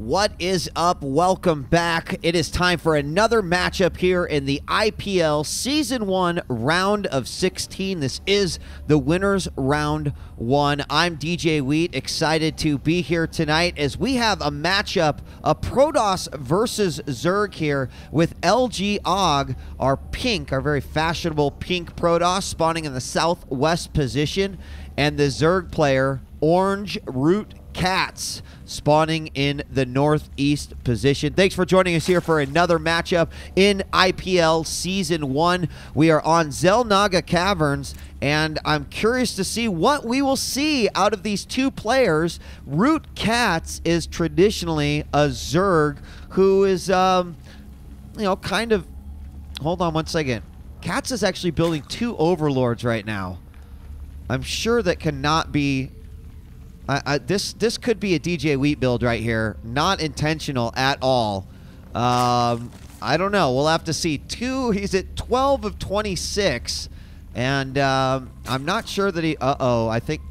What is up? Welcome back. It is time for another matchup here in the IPL Season 1 Round of 16. This is the Winners Round 1. I'm DJ Wheat, excited to be here tonight as we have a matchup, a Protoss versus Zerg here with LG Og, our pink, our very fashionable pink Protoss spawning in the southwest position, and the Zerg player, orange Root Catz, spawning in the northeast position. Thanks for joining us here for another matchup in IPL Season 1. We are on Xel'Naga Caverns, and I'm curious to see what we will see out of these two players. Root Catz is traditionally a Zerg who is, kind of... Hold on one second. Catz is actually building two Overlords right now. I'm sure that cannot be... This could be a DJ Wheat build right here. Not intentional at all. I don't know. We'll have to see. He's at 12 of 26. And I'm not sure that he... I think...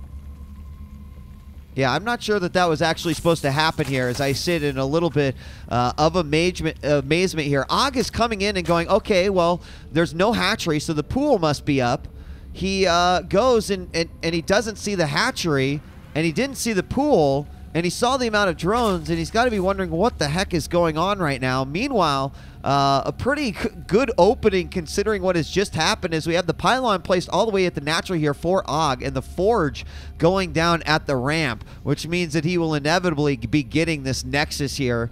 Yeah, I'm not sure that that was actually supposed to happen here as I sit in a little bit of amazement here. Og is coming in and going, okay, well, there's no hatchery, so the pool must be up. He goes and he doesn't see the hatchery, and he didn't see the pool, and he saw the amount of drones, and he's got to be wondering what the heck is going on right now. Meanwhile, a pretty good opening considering what has just happened is we have the pylon placed all the way at the natural here for Og, and the forge going down at the ramp, which means that he will inevitably be getting this nexus here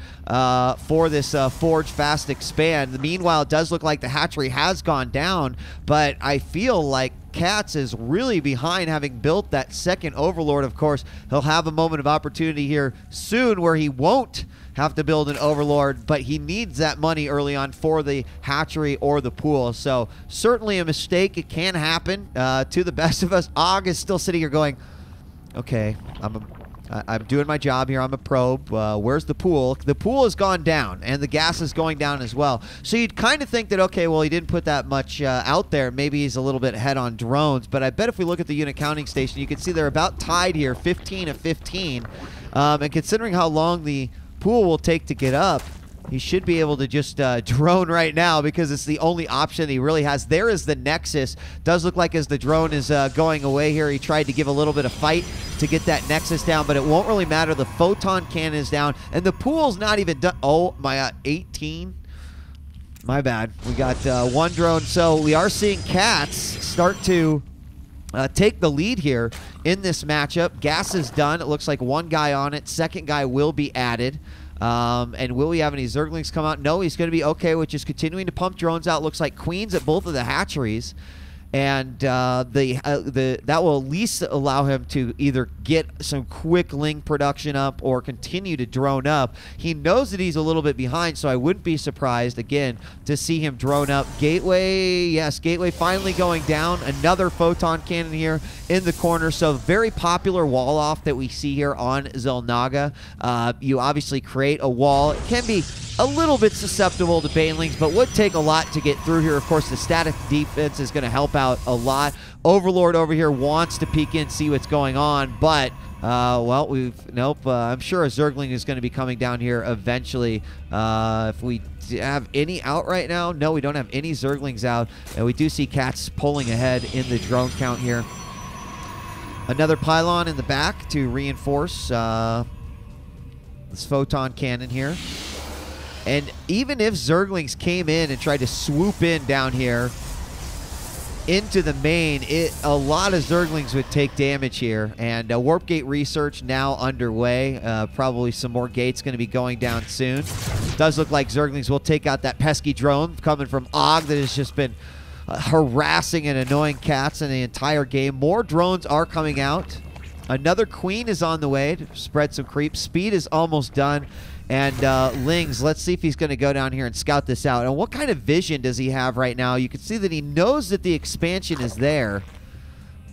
for this forge fast expand. Meanwhile, it does look like the hatchery has gone down, but I feel like Catz is really behind, having built that second Overlord. Of course, he'll have a moment of opportunity here soon where he won't have to build an Overlord, but he needs that money early on for the hatchery or the pool. So certainly a mistake. It can happen to the best of us. Og is still sitting here going, okay, I'm doing my job here. I'm a probe. Where's the pool? The pool has gone down, and the gas is going down as well. So you'd kind of think that, okay, well, he didn't put that much out there. Maybe he's a little bit ahead on drones. But I bet if we look at the unit counting station, you can see they're about tied here, 15 of 15. And considering how long the pool will take to get up, he should be able to just drone right now because it's the only option he really has. There is the Nexus. Does look like as the drone is going away here, he tried to give a little bit of fight to get that Nexus down, but it won't really matter. The photon cannon is down, and the pool's not even done. Oh, my 18. My bad. We got one drone. So we are seeing Catz start to take the lead here in this matchup. Gas is done. It looks like one guy on it. Second guy will be added. And will we have any Zerglings come out? No, he's going to be okay with just continuing to pump drones out. Looks like queens at both of the hatcheries. And that will at least allow him to either get some quick Ling production up or continue to drone up. He knows that he's a little bit behind, so I wouldn't be surprised, again, to see him drone up. Gateway, yes, Gateway finally going down. Another photon cannon here in the corner. So very popular wall off that we see here on Xel'Naga. You obviously create a wall. It can be a little bit susceptible to Banelings, but would take a lot to get through here. Of course, the static defense is going to help out a lot. Overlord over here wants to peek in, see what's going on, but well, nope. I'm sure a Zergling is going to be coming down here eventually. If we have any out right now, no, we don't have any Zerglings out, and we do see Catz pulling ahead in the drone count here. Another pylon in the back to reinforce this photon cannon here. And even if Zerglings came in and tried to swoop in down here into the main, a lot of Zerglings would take damage here. And Warp Gate research now underway. Probably some more gates going to be going down soon. Does look like Zerglings will take out that pesky drone coming from Og that has just been harassing and annoying Catz in the entire game. More drones are coming out. Another queen is on the way to spread some creep. Speed is almost done. And Lings, let's see if he's going to go down here and scout this out. And what kind of vision does he have right now? You can see that he knows that the expansion is there,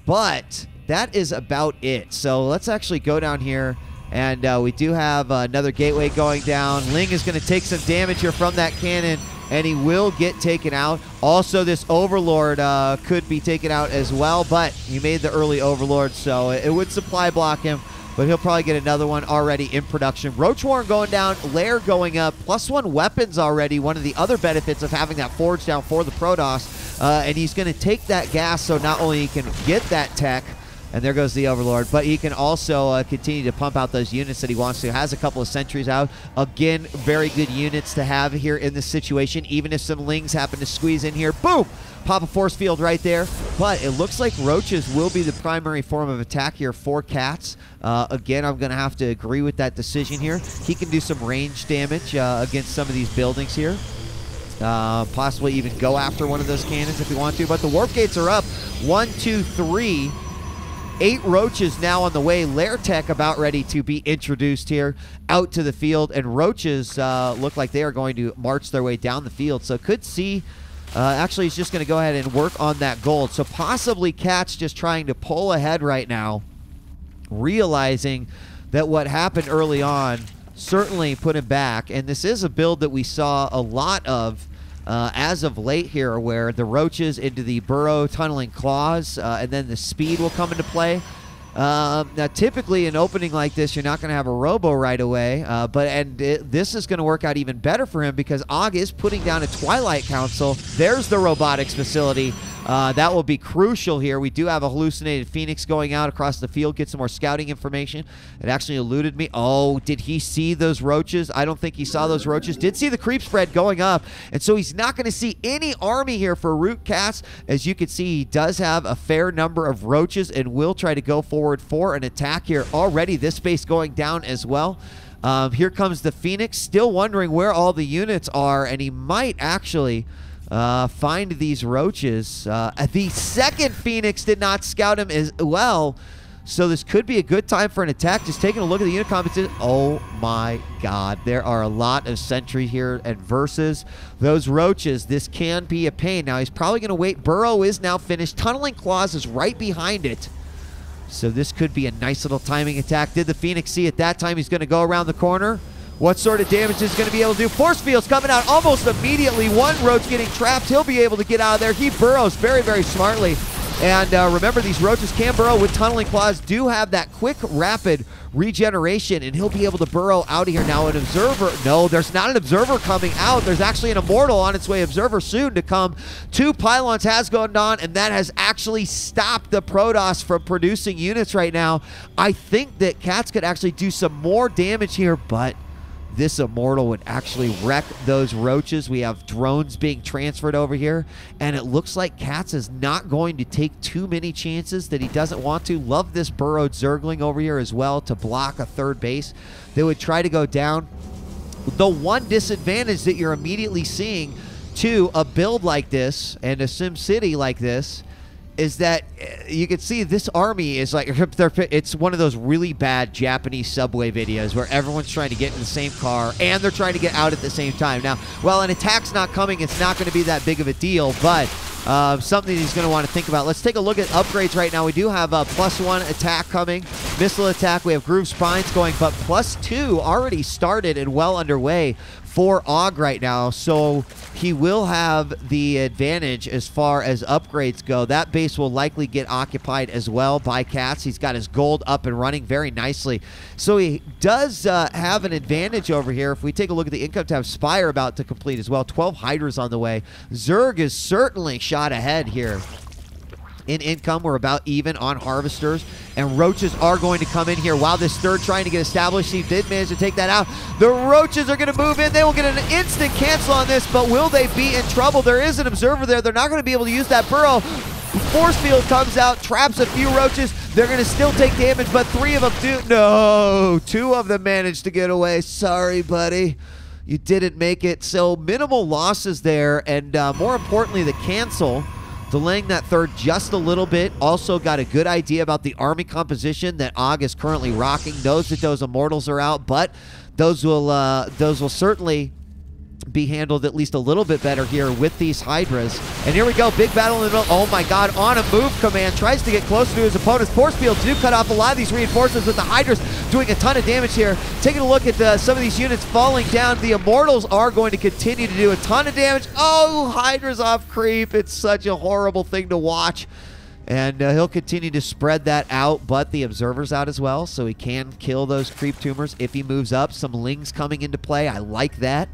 but that is about it. So let's actually go down here, and we do have another gateway going down. Ling is going to take some damage here from that cannon, and he will get taken out. Also, this Overlord could be taken out as well, but he made the early Overlord, so it would supply block him. but he'll probably get another one already in production. Roach Warren going down, Lair going up, +1 weapons already, one of the other benefits of having that forge down for the Protoss, and he's going to take that gas so not only he can get that tech, and there goes the Overlord, but he can also continue to pump out those units that he wants to. Has a couple of sentries out. Again, very good units to have here in this situation, even if some Lings happen to squeeze in here. Boom! Pop a force field right there. But it looks like Roaches will be the primary form of attack here for Catz. Again, I'm going to have to agree with that decision here. He can do some range damage against some of these buildings here. Possibly even go after one of those cannons if he wants to. But the warp gates are up. 1, 2, 3. 8 Roaches now on the way. Lair Tech about ready to be introduced here out to the field. And Roaches look like they are going to march their way down the field. So could see, actually he's just going to go ahead and work on that gold. So possibly Catz just trying to pull ahead right now, realizing that what happened early on certainly put him back. And this is a build that we saw a lot of as of late here, where the Roaches into the burrow tunneling claws, and then the speed will come into play. Now, typically an opening like this, you're not going to have a robo right away, this is going to work out even better for him because Og is putting down a Twilight Council. There's the robotics facility. That will be crucial here. We do have a hallucinated Phoenix going out across the field, get some more scouting information. It actually eluded me. Oh, did he see those Roaches? I don't think he saw those Roaches. Did see the creep spread going up, and so he's not going to see any army here for Root Catz. As you can see, he does have a fair number of Roaches and will try to go forward for an attack here. Already this base going down as well. Here comes the Phoenix, still wondering where all the units are, and he might actually find these Roaches. The second Phoenix did not scout him as well, so this could be a good time for an attack. Just taking a look at the unit composition. Oh my god, there are a lot of sentry here and versus those Roaches. This can be a pain. Now he's probably going to wait. Burrow is now finished. Tunneling Claws is right behind it, so this could be a nice little timing attack. Did the Phoenix see at that time he's going to go around the corner? What sort of damage is going to be able to do? Force Field's coming out almost immediately. One Roach getting trapped. He'll be able to get out of there. He burrows very, very smartly. And remember, these Roaches can burrow with Tunneling Claws, do have that quick, rapid regeneration, and he'll be able to burrow out of here. Now, an Observer. No, there's not an Observer coming out. There's actually an Immortal on its way. Observer soon to come. 2 pylons has gone on, and that has actually stopped the Protoss from producing units right now. I think that Catz could actually do some more damage here, but this Immortal would actually wreck those Roaches. We have drones being transferred over here, and it looks like Catz is not going to take too many chances that he doesn't want to. Love this burrowed Zergling over here as well to block a third base. They would try to go down. The one disadvantage that you're immediately seeing to a build like this and a Sim City like this is that you can see this army is like, it's one of those really bad Japanese subway videos where everyone's trying to get in the same car and they're trying to get out at the same time. Now, while an attack's not coming, it's not going to be that big of a deal, but something he's going to want to think about. Let's take a look at upgrades right now. We do have a +1 attack coming, missile attack. We have Groove Spines going, but +2 already started and well underway for Og right now, so he will have the advantage as far as upgrades go. That base will likely get occupied as well by Catz. He's got his gold up and running very nicely, so he does have an advantage over here. If we take a look at the income tab, Spire about to complete as well. 12 Hydras on the way. Zerg is certainly shot ahead here in income. We're about even on Harvesters, and Roaches are going to come in here while this third trying to get established. He did manage to take that out. The Roaches are going to move in. They will get an instant cancel on this, but will they be in trouble? There is an Observer there. They're not going to be able to use that burrow. Force Field comes out, traps a few Roaches. They're going to still take damage, but 3 of them do. No, 2 of them managed to get away. Sorry, buddy. You didn't make it. So minimal losses there, and more importantly, the cancel delaying that third just a little bit. Also got a good idea about the army composition that Og is currently rocking. Knows that those Immortals are out, but those will certainly be handled at least a little bit better here with these Hydras. And here we go, big battle in the middle. Oh my god, on a move command, tries to get closer to his opponent's force fields. Do cut off a lot of these reinforcements with the Hydras doing a ton of damage here. Taking a look at some of these units falling down. The Immortals are going to continue to do a ton of damage. Oh, Hydras off creep. It's such a horrible thing to watch. And he'll continue to spread that out, but the Observer's out as well, so he can kill those creep tumors if he moves up. Some Lings coming into play. I like that.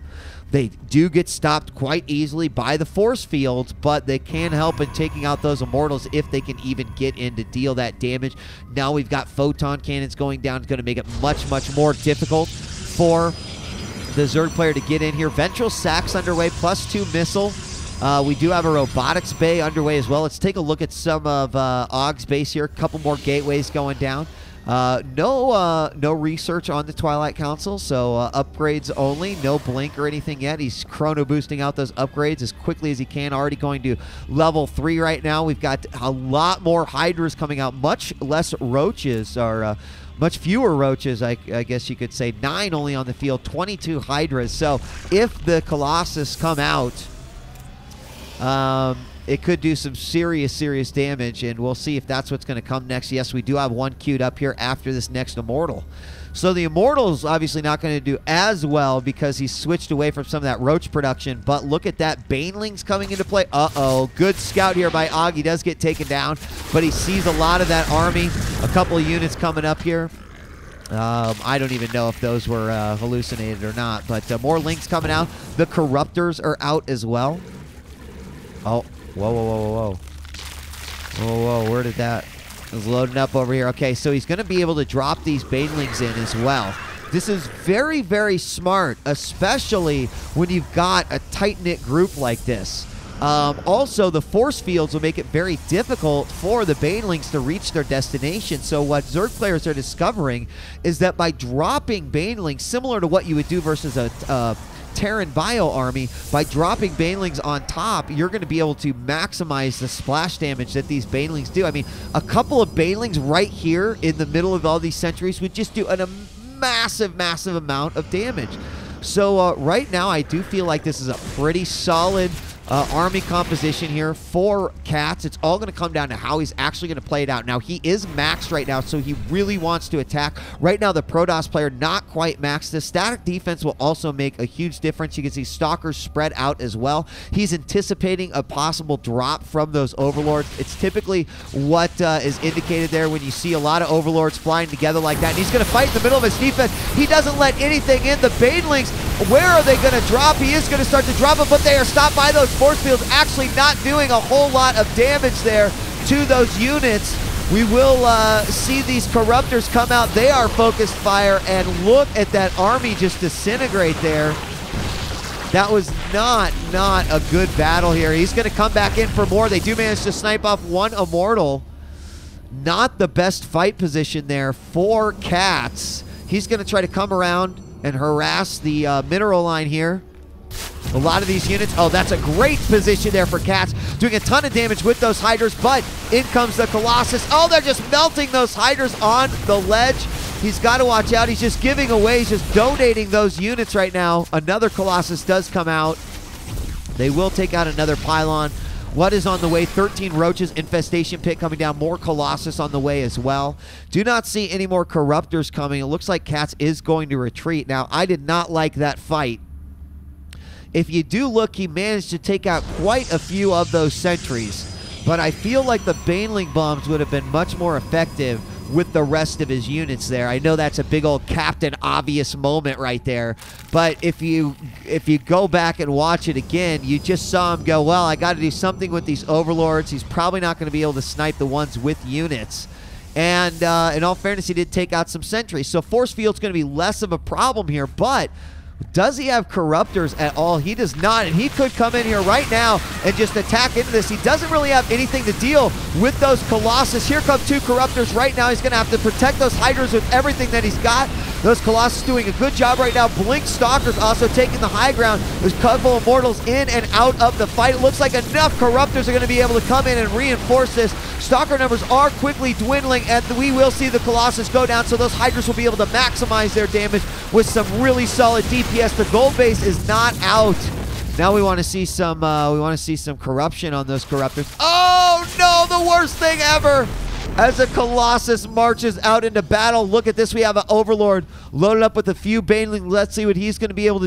They do get stopped quite easily by the force fields, but they can help in taking out those Immortals if they can even get in to deal that damage. Now we've got Photon Cannons going down. It's going to make it much, much more difficult for the Zerg player to get in here. Ventral Sack's underway, +2 missile. We do have a robotics bay underway as well. Let's take a look at some of Ogg's base here. A couple more gateways going down. No research on the Twilight Council, so upgrades only. No blink or anything yet. He's chrono boosting out those upgrades as quickly as he can. Already going to level 3 right now. We've got a lot more Hydras coming out. Much less Roaches, or much fewer Roaches, I guess you could say. 9 only on the field, 22 Hydras. So if the Colossus come out, it could do some serious damage, and we'll see if that's what's going to come next. Yes, we do have one queued up here after this next Immortal. So the Immortal's obviously not going to do as well because he's switched away from some of that Roach production, but look at that. Baneling's coming into play. Uh-oh. Good scout here by Ogg. He does get taken down, but he sees a lot of that army. A couple of units coming up here. I don't even know if those were hallucinated or not, but more Lings coming out. The Corruptors are out as well. Oh, whoa. Where did that? It was loading up over here. Okay, so he's going to be able to drop these Banelings in as well. This is very smart, especially when you've got a tight-knit group like this. Also, the force fields will make it very difficult for the Banelings to reach their destination. So what Zerg players are discovering is that by dropping Banelings, similar to what you would do versus a Terran Bio army, by dropping Banelings on top, you're going to be able to maximize the splash damage that these Banelings do. I mean, a couple of Banelings right here in the middle of all these sentries would just do a massive amount of damage. So right now, I do feel like this is a pretty solid army composition here for Catz. It's all going to come down to how he's actually going to play it out. Now, he is maxed right now, so he really wants to attack. Right now, the Protoss player not quite maxed. The static defense will also make a huge difference. You can see Stalkers spread out as well. He's anticipating a possible drop from those Overlords. It's typically what is indicated there when you see a lot of Overlords flying together like that. And he's going to fight in the middle of his defense. He doesn't let anything in. The Banelings, where are they going to drop? He is going to start to drop them, but they are stopped by those force fields, actually not doing a whole lot of damage there to those units. We will see these Corruptors come out. They are focused fire, and look at that army just disintegrate there. That was not a good battle here. He's going to come back in for more. They do manage to snipe off one Immortal. Not the best fight position there for Catz. He's going to try to come around and harass the mineral line here. A lot of these units. Oh, that's a great position there for Catz. Doing a ton of damage with those Hydras, but in comes the Colossus. Oh, they're just melting those Hydras on the ledge. He's got to watch out. He's just giving away. He's just donating those units right now. Another Colossus does come out. They will take out another pylon. What is on the way? 13 Roaches, Infestation Pit coming down. More Colossus on the way as well. Do not see any more Corruptors coming. It looks like Catz is going to retreat. Now, I did not like that fight. If you do look, he managed to take out quite a few of those sentries. But I feel like the Baneling bombs would have been much more effective with the rest of his units there. I know that's a big old Captain Obvious moment right there. But if you go back and watch it again, you just saw him go, well, I got to do something with these Overlords. He's probably not going to be able to snipe the ones with units. And in all fairness, he did take out some sentries. So force field's going to be less of a problem here, but does he have Corruptors at all? He does not, and he could come in here right now and just attack into this. He doesn't really have anything to deal with those Colossus. Here come two Corruptors right now. He's going to have to protect those Hydras with everything that he's got. Those Colossus doing a good job right now. Blink Stalkers also taking the high ground. There's a couple of Immortals in and out of the fight. It looks like enough Corruptors are going to be able to come in and reinforce this. Stalker numbers are quickly dwindling, and we will see the Colossus go down, so those Hydras will be able to maximize their damage with some really solid DPS. The gold base is not out. Now we want to see some corruption on those Corruptors. Oh no, the worst thing ever! As a Colossus marches out into battle. Look at this, we have an Overlord loaded up with a few Baneling. Let's see what he's going to be able to do.